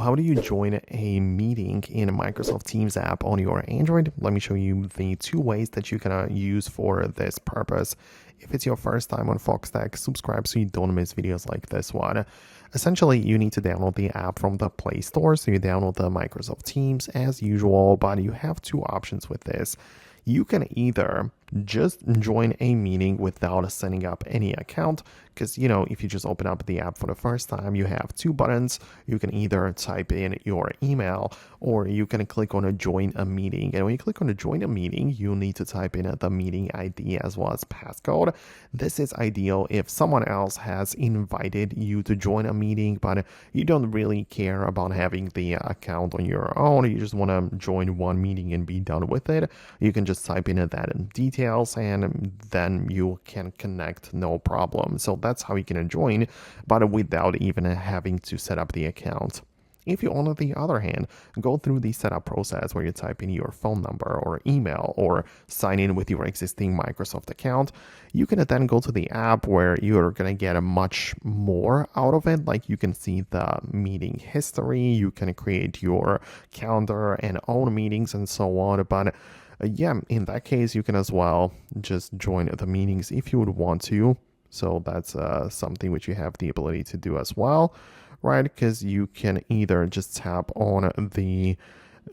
how do you join a meeting in a Microsoft Teams app on your Android? Let me show you the two ways that you can use for this purpose. If it's your first time on Foxtecc, subscribe so you don't miss videos like this one. Essentially, you need to download the app from the Play Store. So you download the Microsoft Teams as usual, but you have two options with this. You can either just join a meeting without setting up any account, because if you just open up the app for the first time, you have two buttons. You can either type in your email or you can click on a join a meeting. And when you click on a join a meeting, you need to type in the meeting ID as well as passcode. This is ideal if someone else has invited you to join a meeting, but you don't really care about having the account on your own. You just want to join one meeting and be done with it. You can just type in that in details and then you can connect, no problem. So that's how you can join, but without even having to set up the account. If you, on the other hand, go through the setup process where you type in your phone number or email or sign in with your existing Microsoft account, you can then go to the app where you're going to get a much more out of it. Like you can see the meeting history, you can create your calendar and own meetings and so on. But yeah, in that case, you can as well just join the meetings if you would want to. So that's something which you have the ability to do as well, right? Because you can either just tap on the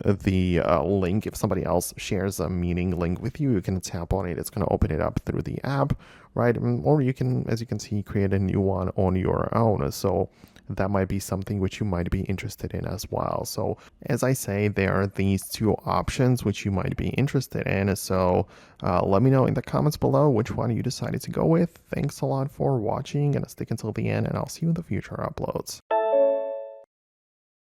link. If somebody else shares a meeting link with you, you can tap on it. It's going to open it up through the app, right? Or you can, as you can see, create a new one on your own. So that might be something which you might be interested in as well. So as I say, there are these two options which you might be interested in. So let me know in the comments below which one you decided to go with. Thanks a lot for watching and stick until the end, and I'll see you in the future uploads.